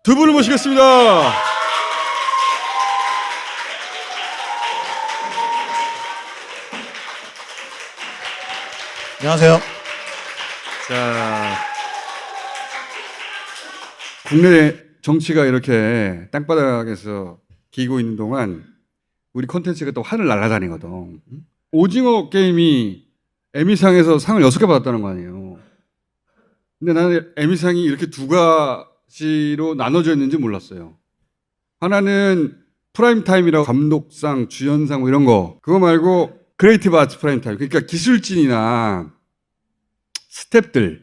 두 분을 모시겠습니다. 안녕하세요. 자, 국내 정치가 이렇게 땅바닥에서 기고 있는 동안 우리 콘텐츠가 또 하늘 날아다니거든. 오징어 게임이 에미상에서 상을 6개 받았다는 거 아니에요. 근데 나는 에미상이 이렇게 두 가지로 나눠져 있는지 몰랐어요. 하나는 프라임타임이라고 감독상, 주연상 뭐 이런 거. 그거 말고 크리에이티브 아츠 프라임타임. 그러니까 기술진이나 스태프들은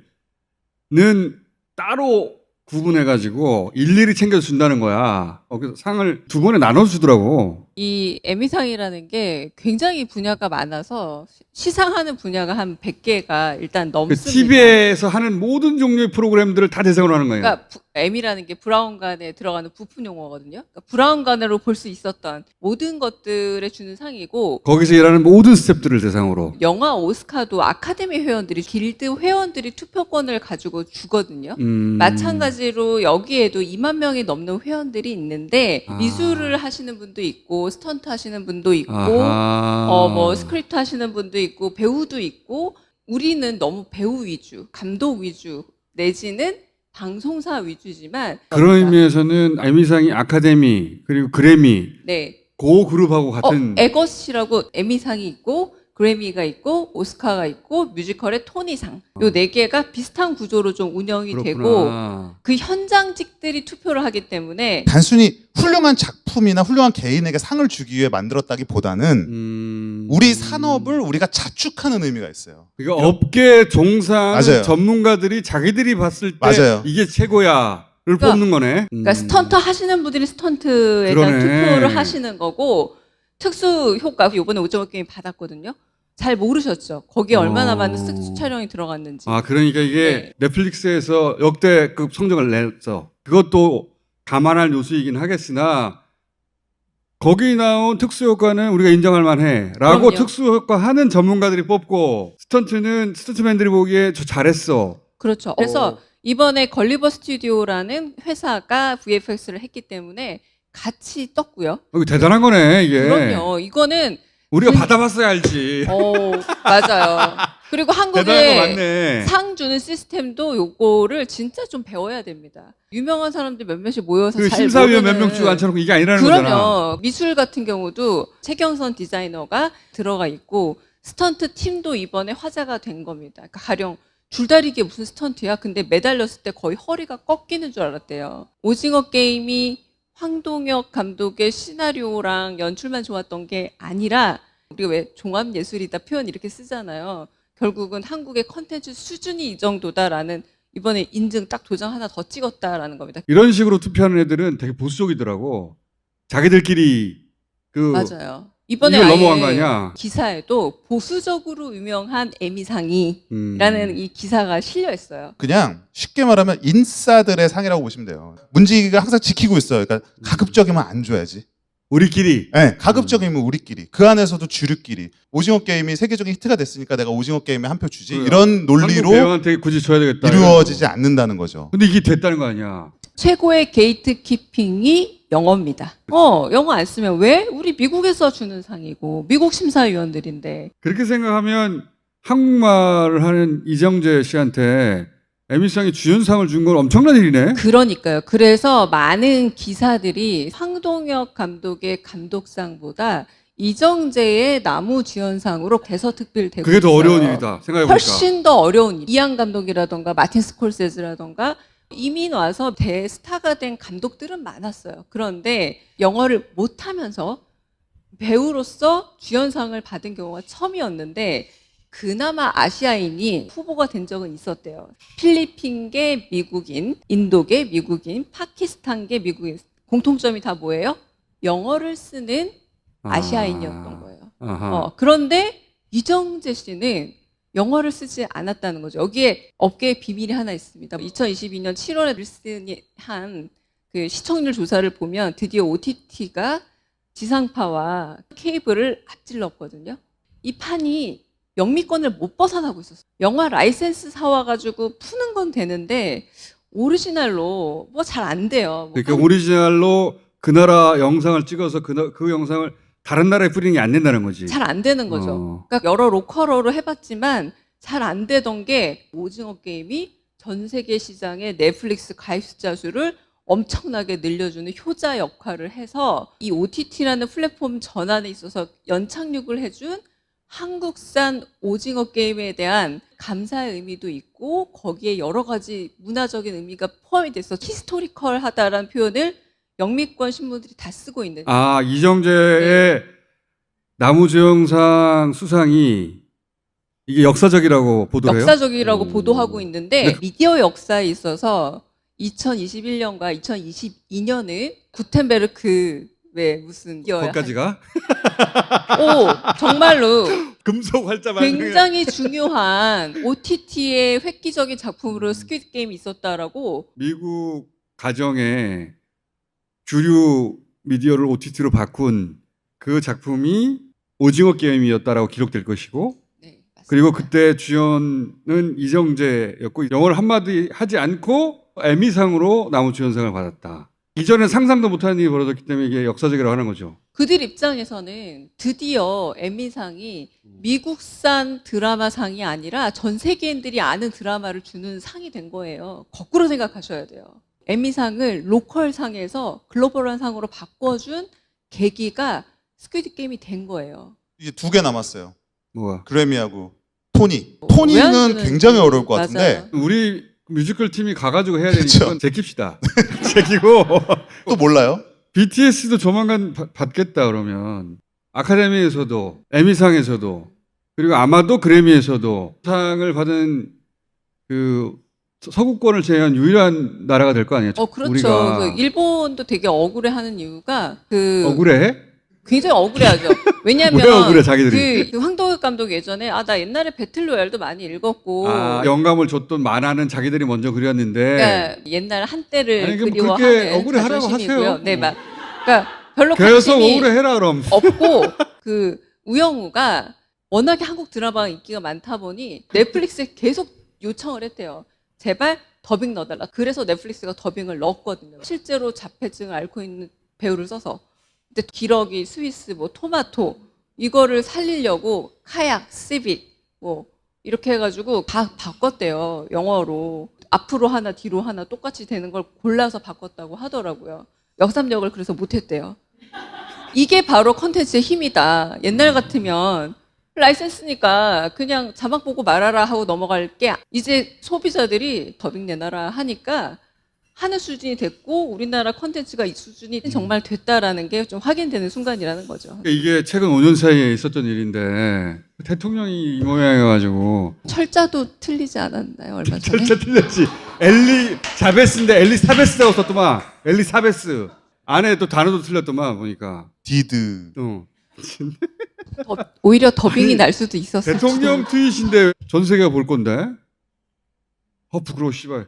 따로 구분해가지고 일일이 챙겨준다는 거야. 그래서 상을 두 번에 나눠주더라고. 이 에미상이라는 게 굉장히 분야가 많아서 시상하는 분야가 한 100개가 일단 넘습니다. TV에서 하는 모든 종류의 프로그램들을 다 대상으로 하는 거예요. 그러니까 M이라는 게 브라운관에 들어가는 부품 용어거든요. 그러니까 브라운관으로 볼 수 있었던 모든 것들에 주는 상이고, 거기서 일하는 모든 스태프들을 대상으로. 영화 오스카도 아카데미 회원들이, 길드 회원들이 투표권을 가지고 주거든요. 마찬가지로 여기에도 2만 명이 넘는 회원들이 있는데 미술을 하시는 분도 있고 스턴트 하시는 분도 있고 뭐 스크립트 하시는 분도 있고 배우도 있고, 우리는 너무 배우 위주, 감독 위주 내지는 방송사 위주지만, 그런 의미에서는 에미상이 아카데미 그리고 그래미 네, 그 그룹하고 같은. 에것이라고 에미상이 있고 그래미가 있고 오스카가 있고 뮤지컬의 토니상, 요 4개가 비슷한 구조로 좀 운영이 그렇구나. 되고 그 현장직들이 투표를 하기 때문에 단순히 훌륭한 작품이나 훌륭한 개인에게 상을 주기 위해 만들었다기보다는 우리 산업을 우리가 자축하는 의미가 있어요. 그러니까 업계 종사하는 맞아요. 전문가들이 자기들이 봤을 때 맞아요. 이게 최고야를 뽑는 거네. 그러니까 스턴트 하시는 분들이 스턴트에 대한 그러네. 투표를 하시는 거고, 특수 효과 이번에 오징어 게임 받았거든요. 잘 모르셨죠? 거기에 얼마나 많은 특수 촬영이 들어갔는지. 그러니까 이게 네. 넷플릭스에서 역대급 성적을 냈어. 그것도 감안할 요소이긴 하겠으나 거기 나온 특수효과는 우리가 인정할 만해 라고 그럼요. 특수효과 하는 전문가들이 뽑고, 스턴트는 스턴트맨들이 보기에 저 잘했어. 그렇죠. 그래서 이번에 걸리버 스튜디오라는 회사가 VFX를 했기 때문에 같이 떴고요. 이거 대단한 거네 이게. 그럼요. 이거는 우리가 받아봤어야 알지. 맞아요. 그리고 대단한 거 한국에 맞네. 상 주는 시스템도 요거를 진짜 좀 배워야 됩니다. 유명한 사람들 몇몇이 모여서 그 잘 심사위원 몇 모르는. 명 쭉 앉혀놓고 이게 아니라는 거잖아. 그럼요. 미술 같은 경우도 최경선 디자이너가 들어가 있고 스턴트 팀도 이번에 화제가 된 겁니다. 그러니까 가령 줄다리기에 무슨 스턴트야? 근데 매달렸을 때 거의 허리가 꺾이는 줄 알았대요. 오징어 게임이 황동혁 감독의 시나리오랑 연출만 좋았던 게 아니라, 우리가 왜 종합예술이다 표현 이렇게 쓰잖아요. 결국은 한국의 컨텐츠 수준이 이 정도다라는, 이번에 인증 딱 도장 하나 더 찍었다라는 겁니다. 이런 식으로 투표하는 애들은 되게 보수적이더라고. 자기들끼리 맞아요. 이번에 이걸 아예 넘어간 거 아니야? 기사에도 보수적으로 유명한 에미상이라는 이 기사가 실려 있어요. 그냥 쉽게 말하면 인싸들의 상이라고 보시면 돼요. 문지기가 항상 지키고 있어요. 그러니까 가급적이면 안 줘야지. 우리끼리. 네, 가급적이면 우리끼리. 그 안에서도 주류끼리. 오징어 게임이 세계적인 히트가 됐으니까 내가 오징어 게임에 한 표 주지. 그래. 이런 한국 논리로 배우한테 굳이 줘야 되겠다. 이루어지지 않는다는 거죠. 근데 이게 됐다는 거 아니야? 최고의 게이트 키핑이 영어입니다. 영어 안 쓰면 왜? 우리 미국에서 주는 상이고 미국 심사위원들인데. 그렇게 생각하면 한국말을 하는 이정재 씨한테 에미상이 주연상을 준 건 엄청난 일이네. 그러니까요. 그래서 많은 기사들이 황동혁 감독의 감독상보다 이정재의 나무주연상으로 대서특필되고 그게 더 있어요. 어려운 일이다 생각해보니까. 훨씬 더 어려운 일. 이안 감독이라던가 마틴 스콜세즈라던가 이미 와서 대스타가 된 감독들은 많았어요. 그런데 영어를 못하면서 배우로서 주연상을 받은 경우가 처음이었는데, 그나마 아시아인이 후보가 된 적은 있었대요. 필리핀계 미국인, 인도계 미국인, 파키스탄계 미국인. 공통점이 다 뭐예요? 영어를 쓰는 아시아인이었던 거예요. 그런데 이정재 씨는 영어를 쓰지 않았다는 거죠. 여기에 업계의 비밀이 하나 있습니다. 2022년 7월에 닐슨이 한 그 시청률 조사를 보면 드디어 OTT가 지상파와 케이블을 앞질렀거든요. 이 판이 영미권을 못 벗어나고 있었어요. 영화 라이센스 사와가지고 푸는 건 되는데 오리지널로 뭐 잘 안 돼요. 뭐 그러니까 오리지널로 그 나라 영상을 찍어서 그 영상을 다른 나라에 뿌리는 게 안 된다는 거지. 잘 안 되는 거죠. 그러니까 여러 로컬어로 해봤지만 잘 안 되던 게 오징어 게임이 전 세계 시장의 넷플릭스 가입자 수를 엄청나게 늘려주는 효자 역할을 해서 이 OTT라는 플랫폼 전환에 있어서 연착륙을 해준 한국산 오징어 게임에 대한 감사의 의미도 있고 거기에 여러 가지 문화적인 의미가 포함이 돼서 히스토리컬하다라는 표현을 영미권 신문들이 다 쓰고 있는. 아, 이정재의 나무주영상 수상이 이게 역사적이라고 보도해요? 역사적이라고 보도하고 있는데 미디어 역사에 있어서 2021년과 2022년은 구텐베르크 왜 무슨 거기까지가? 오 정말로 금속 활자 굉장히 중요한 OTT의 획기적인 작품으로 스퀴드 게임이 있었다라고. 미국 가정에 주류 미디어를 OTT로 바꾼 그 작품이 오징어 게임이었다라고 기록될 것이고, 네, 맞습니다. 그리고 그때 주연은 이정재였고 영어를 한마디 하지 않고 에미상으로 나무주연상을 받았다. 이전에 상상도 못한 일이 벌어졌기 때문에 이게 역사적이라고 하는 거죠. 그들 입장에서는 드디어 에미상이 미국산 드라마상이 아니라 전 세계인들이 아는 드라마를 주는 상이 된 거예요. 거꾸로 생각하셔야 돼요. 에미상을 로컬 상에서 글로벌한 상으로 바꿔준 계기가 스퀴드 게임이 된 거예요. 이제 2개 남았어요. 뭐가? 그래미하고 토니. 왜 안 토니는 주는지. 굉장히 어려울 것 같은데 맞아요. 우리 뮤지컬 팀이 가가지고 해야 되니까 그쵸. 제낍시다. 제끼고 또 몰라요? BTS도 조만간 받겠다 그러면 아카데미에서도 에미상에서도 그리고 아마도 그래미에서도 상을 받은 그 서구권을 제외한 유일한 나라가 될 거 아니에요? 그렇죠. 우리가 그 일본도 되게 억울해하는 이유가 그 억울해? 굉장히 억울해하죠. 왜냐하면 왜 억울해, 자기들이? 그 황동혁 감독 예전에 나 옛날에 배틀로얄도 많이 읽었고 영감을 줬던 만화는 자기들이 먼저 그렸는데 그러니까 옛날 한때를 아니, 그럼 그리워하는 그렇게 억울해하라고 자존심이고요. 하세요. 네, 그러니까 별로 계속 관심이 억울해해라 그럼. 없고 그 우영우가 워낙에 한국 드라마가 인기가 많다 보니 넷플릭스에 계속 요청을 했대요. 제발 더빙 넣어달라. 그래서 넷플릭스가 더빙을 넣었거든요. 실제로 자폐증을 앓고 있는 배우를 써서. 근데 기러기, 스위스, 뭐 토마토 이거를 살리려고 카약, 시빅 뭐 이렇게 해가지고 다 바꿨대요. 영어로. 앞으로 하나 뒤로 하나 똑같이 되는 걸 골라서 바꿨다고 하더라고요. 역삼역을 그래서 못했대요. 이게 바로 컨텐츠의 힘이다. 옛날 같으면 라이센스니까 그냥 자막 보고 말하라 하고 넘어갈 게 이제 소비자들이 더빙 내놔라 하니까 하는 수준이 됐고 우리나라 컨텐츠가 이 수준이 정말 됐다라는 게 좀 확인되는 순간이라는 거죠. 이게 최근 5년 사이에 있었던 일인데 대통령이 이 모양이어가지고 철자도 틀리지 않았나요? 얼마 전에? 철자 틀렸지. 엘리자베스인데 엘리사베스라고 썼더만. 엘리사베스 안에 또 단어도 틀렸더만 보니까. 디드. 오히려 더빙이 날 수도 있었어요. 대통령 트윗인데 전 세계가 볼 건데. 부끄러워 씨발.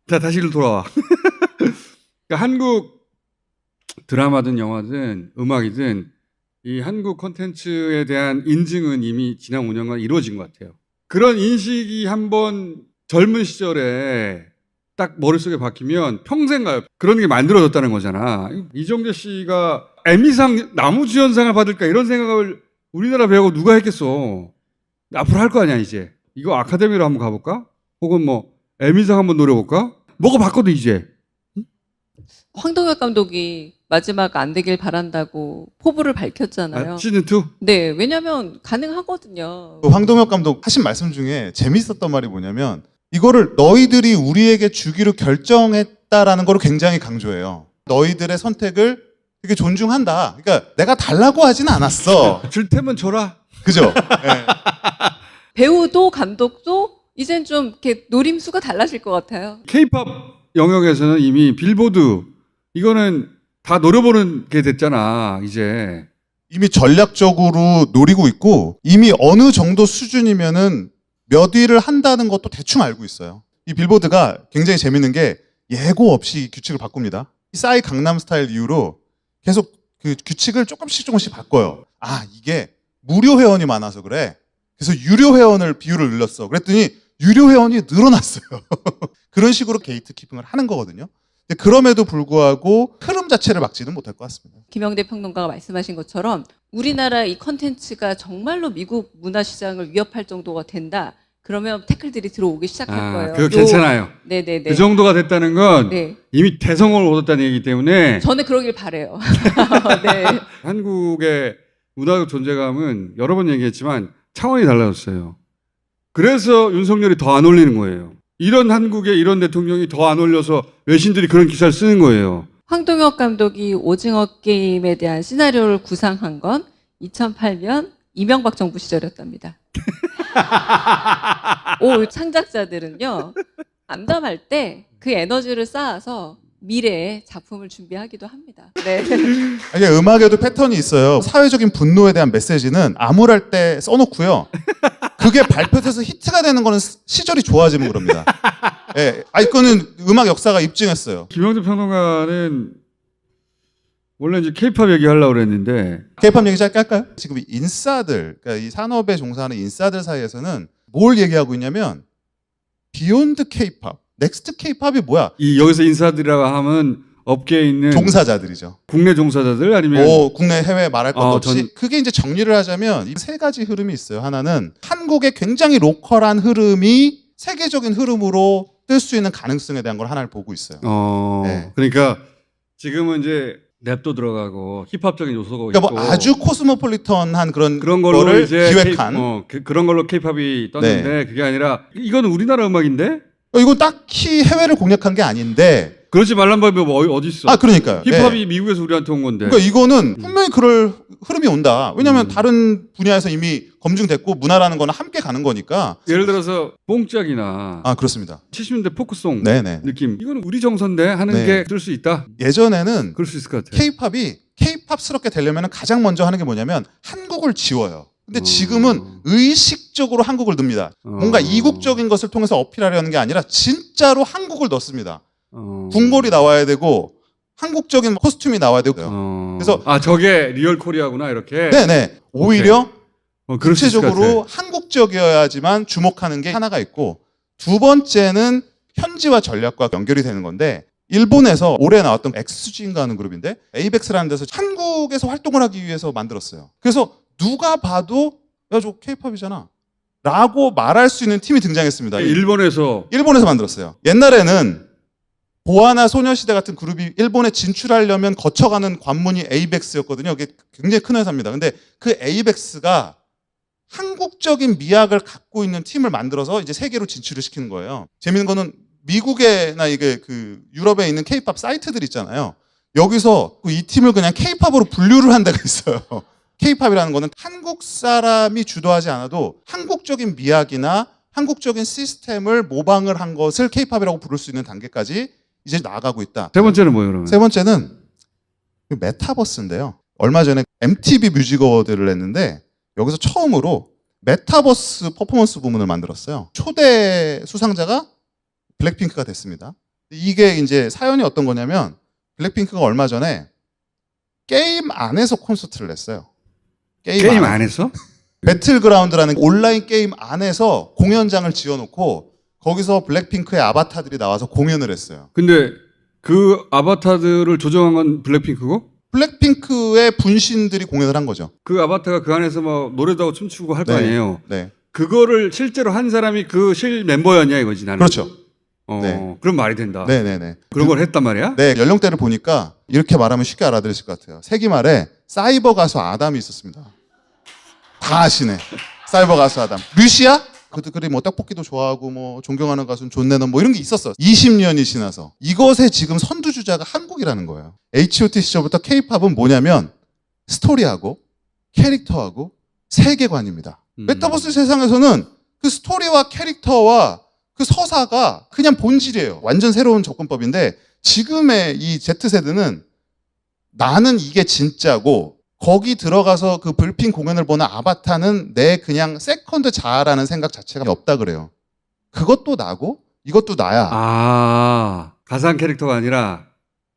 다시 일로 돌아와. 그러니까 한국 드라마든 영화든 음악이든 이 한국 콘텐츠에 대한 인증은 이미 지난 5년간 이루어진 것 같아요. 그런 인식이 한번 젊은 시절에 딱 머릿속에 박히면 평생 가요. 그런 게 만들어졌다는 거잖아. 이정재 씨가 에미상 나무주연상을 받을까 이런 생각을 우리나라 배우고 누가 했겠어. 앞으로 할 거 아니야 이제. 이거 아카데미로 한번 가볼까? 혹은 뭐 에미상 한번 노려볼까? 뭐가 바꿔도 이제. 황동혁 감독이 마지막 안 되길 바란다고 포부를 밝혔잖아요. 시즌2? 네, 왜냐면 가능하거든요. 그 황동혁 감독 하신 말씀 중에 재밌었던 말이 뭐냐면 이거를 너희들이 우리에게 주기로 결정했다라는 걸 굉장히 강조해요. 너희들의 선택을 되게 존중한다. 그러니까 내가 달라고 하진 않았어. 줄 테면 줘라. 그죠? 네. 배우도 감독도 이젠 좀 이렇게 노림수가 달라질 것 같아요. K-팝 영역에서는 이미 빌보드 이거는 다 노려보는 게 됐잖아 이제. 이미 전략적으로 노리고 있고 이미 어느 정도 수준이면은 몇 위를 한다는 것도 대충 알고 있어요. 이 빌보드가 굉장히 재밌는 게 예고 없이 규칙을 바꿉니다. 이 싸이 강남스타일 이후로 계속 그 규칙을 조금씩 바꿔요. 이게 무료 회원이 많아서 그래. 그래서 유료 회원을 비율을 늘렸어. 그랬더니 유료 회원이 늘어났어요. 그런 식으로 게이트 키핑을 하는 거거든요. 근데 그럼에도 불구하고 흐름 자체를 막지는 못할 것 같습니다. 김영대 평론가가 말씀하신 것처럼 우리나라 이 컨텐츠가 정말로 미국 문화 시장을 위협할 정도가 된다. 그러면 태클들이 들어오기 시작할 거예요. 그거 괜찮아요. 네네네. 그 정도가 됐다는 건 네. 이미 대성을 얻었다는 얘기이기 때문에 저는 그러길 바래요. 네. 한국의 문화적 존재감은 여러 번 얘기했지만 차원이 달라졌어요. 그래서 윤석열이 더 안 올리는 거예요. 이런 한국에 이런 대통령이 더 안 올려서 외신들이 그런 기사를 쓰는 거예요. 황동혁 감독이 오징어 게임에 대한 시나리오를 구상한 건 2008년 이명박 정부 시절이었답니다. 창작자들은요, 암담할 때 그 에너지를 쌓아서 미래의 작품을 준비하기도 합니다. 네. 이게 음악에도 패턴이 있어요. 사회적인 분노에 대한 메시지는 암울할 때 써놓고요. 그게 발표돼서 히트가 되는 거는 시절이 좋아지면 그럽니다. 예, 이거는 음악 역사가 입증했어요. 김영재 평론가는 원래 이제 케이팝 얘기하려고 그랬는데 케이팝 얘기 짧게 할까요? 지금 이 인싸들, 그러니까 이 산업에 종사하는 인싸들 사이에서는 뭘 얘기하고 있냐면 비욘드 케이팝, 넥스트 케이팝이 뭐야? 이 여기서 인사들이라고 하면 업계에 있는 종사자들이죠. 국내 종사자들 아니면 국내 해외 말할 것 없이 그게 이제 정리를 하자면 이 세 가지 흐름이 있어요. 하나는 한국의 굉장히 로컬한 흐름이 세계적인 흐름으로 뜰 수 있는 가능성에 대한 걸 하나를 보고 있어요. 네. 그러니까 지금은 이제 랩도 들어가고 힙합적인 요소가 그러니까 있고 뭐 아주 코스모폴리턴한 그런 걸로 거를 이제 기획한 그런 걸로 케이팝이 떴는데 네. 그게 아니라 이거는 우리나라 음악인데 이거 딱히 해외를 공략한 게 아닌데 그렇지 말란 법이 뭐 어디 있어? 그러니까요. 힙합이 예. 미국에서 우리한테 온 건데. 그러니까 이거는 분명히 그럴 흐름이 온다. 왜냐하면 다른 분야에서 이미 검증됐고 문화라는 거는 함께 가는 거니까. 예를 들어서 뽕짝이나 그렇습니다. 70년대 포크송 네네. 느낌 이거는 우리 정서인데 하는 네. 게 뜰 수 있다. 예전에는 그럴 수 있을 것 같아. 케이팝이 케이팝스럽게 되려면 가장 먼저 하는 게 뭐냐면 한국을 지워요. 근데 지금은 의식적으로 한국을 넣습니다. 뭔가 이국적인 것을 통해서 어필하려는 게 아니라 진짜로 한국을 넣습니다. 궁궐이 나와야 되고 한국적인 코스튬이 나와야 되고요. 그래서 저게 리얼 코리아구나 이렇게. 네네. 오히려 그럴 수 있을 것 구체적으로 한국적이어야지만 주목하는 게 하나가 있고 두 번째는 현지화 전략과 연결이 되는 건데 일본에서 올해 나왔던 XG인가 하는 그룹인데 에이벡스라는 데서 한국에서 활동을 하기 위해서 만들었어요. 그래서 누가 봐도 야, 저 케이팝이잖아 라고 말할 수 있는 팀이 등장했습니다. 일본에서 만들었어요. 옛날에는 보아나 소녀시대 같은 그룹이 일본에 진출하려면 거쳐가는 관문이 에이벡스였거든요. 이게 굉장히 큰 회사입니다. 근데 그 에이벡스가 한국적인 미학을 갖고 있는 팀을 만들어서 이제 세계로 진출을 시키는 거예요. 재밌는 거는 미국에나 이게 그 유럽에 있는 케이팝 사이트들 있잖아요. 여기서 이 팀을 그냥 케이팝으로 분류를 한 데가 있어요. 케이팝이라는 거는 한국 사람이 주도하지 않아도 한국적인 미학이나 한국적인 시스템을 모방을 한 것을 케이팝이라고 부를 수 있는 단계까지 이제 나아가고 있다. 세 번째는 뭐예요, 그러면? 세 번째는 메타버스인데요. 얼마 전에 MTV 뮤직 어워드를 했는데 여기서 처음으로 메타버스 퍼포먼스 부문을 만들었어요. 초대 수상자가 블랙핑크가 됐습니다. 이게 이제 사연이 어떤 거냐면 블랙핑크가 얼마 전에 게임 안에서 콘서트를 냈어요. 게임 안에서? 배틀그라운드라는 온라인 게임 안에서 공연장을 지어놓고 거기서 블랙핑크의 아바타들이 나와서 공연을 했어요. 근데 그 아바타들을 조정한 건 블랙핑크고? 블랙핑크의 분신들이 공연을 한 거죠. 그 아바타가 그 안에서 뭐 노래도 하고 춤추고 할 거 아니에요. 네. 그거를 실제로 한 사람이 그 실 멤버였냐 이거지 나는. 그렇죠. 네. 그럼 말이 된다. 네네네. 그런 걸 했단 말이야? 네, 연령대를 보니까 이렇게 말하면 쉽게 알아들으실 것 같아요. 세기말에 사이버 가수 아담이 있었습니다. 다 아시네. 사이버 가수 아담. 류시아? 그들이 뭐 떡볶이도 좋아하고 뭐 존경하는 가수는 존 레논 뭐 이런 게 있었어. 20년이 지나서. 이것의 지금 선두주자가 한국이라는 거예요. H.O.T 시절부터 K-팝은 뭐냐면 스토리하고 캐릭터하고 세계관입니다. 메타버스 세상에서는 그 스토리와 캐릭터와 그 서사가 그냥 본질이에요. 완전 새로운 접근법인데 지금의 이 Z세대는 나는 이게 진짜고 거기 들어가서 그 불핑 공연을 보는 아바타는 내 그냥 세컨드 자아라는 생각 자체가 없다 그래요. 그것도 나고 이것도 나야. 가상 캐릭터가 아니라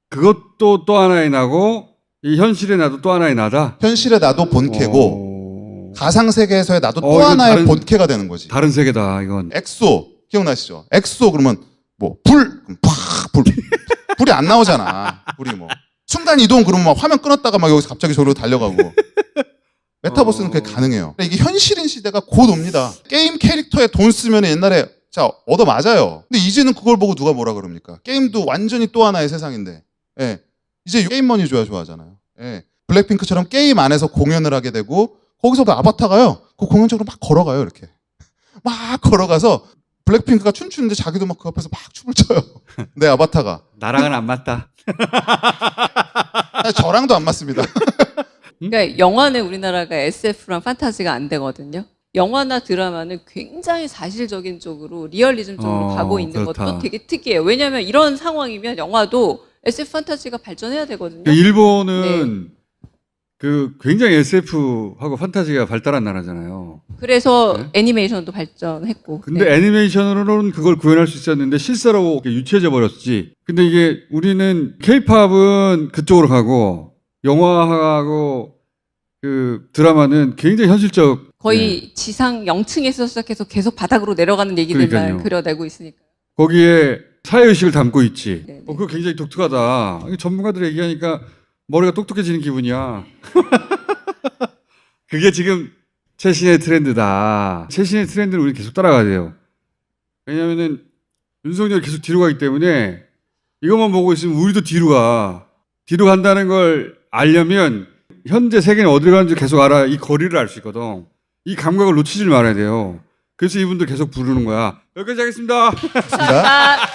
그것도 또 하나의 나고 이 현실의 나도 또 하나의 나다. 현실의 나도 본캐고 가상 세계에서의 나도 또 하나의 본캐가 되는 거지. 다른 세계다 이건. 엑소 기억나시죠? 엑소 그러면 뭐 불, 불이 안 나오잖아. 불이 뭐 순간 이동 그러면 막 화면 끊었다가 막 여기서 갑자기 저기로 달려가고. 메타버스는 그게 가능해요. 이게 현실인 시대가 곧 옵니다. 게임 캐릭터에 돈 쓰면 옛날에 자 얻어 맞아요. 근데 이제는 그걸 보고 누가 뭐라 그럽니까? 게임도 완전히 또 하나의 세상인데. 예. 이제 게임머니 줘야 좋아하잖아요. 예. 블랙핑크처럼 게임 안에서 공연을 하게 되고 거기서 그 아바타가요. 그 공연장으로 막 걸어가요. 이렇게. 막 걸어가서 블랙핑크가 춤추는데 자기도 막 그 앞에서 막 춤을 춰요. 내 아바타가. 나랑은 안 맞다. 저랑도 안 맞습니다. 그러니까 영화는 우리나라가 SF랑 판타지가 안 되거든요. 영화나 드라마는 굉장히 사실적인 쪽으로 리얼리즘 쪽으로 가고 있는 그렇다. 것도 되게 특이해요. 왜냐하면 이런 상황이면 영화도 SF 판타지가 발전해야 되거든요. 일본은 그 굉장히 SF하고 판타지가 발달한 나라잖아요. 그래서 네? 애니메이션도 발전했고. 근데 네. 애니메이션으로는 그걸 구현할 수 있었는데 실사로 유치해져 버렸지. 근데 이게 우리는 케이팝은 그쪽으로 가고 영화하고 그 드라마는 굉장히 현실적. 거의 지상 0층에서 시작해서 계속 바닥으로 내려가는 얘기들만 그러니까요. 그려내고 있으니까. 거기에 사회의식을 담고 있지. 네, 네. 그거 굉장히 독특하다. 이게 전문가들이 얘기하니까 머리가 똑똑해지는 기분이야. 그게 지금 최신의 트렌드다. 최신의 트렌드를 우리 계속 따라가야 돼요. 왜냐면은 윤석열이 계속 뒤로 가기 때문에 이것만 보고 있으면 우리도 뒤로 가. 뒤로 간다는 걸 알려면 현재 세계는 어디로 가는지 계속 알아야 이 거리를 알 수 있거든. 이 감각을 놓치지 말아야 돼요. 그래서 이분들 계속 부르는 거야. 여기까지 하겠습니다. 감사합니다.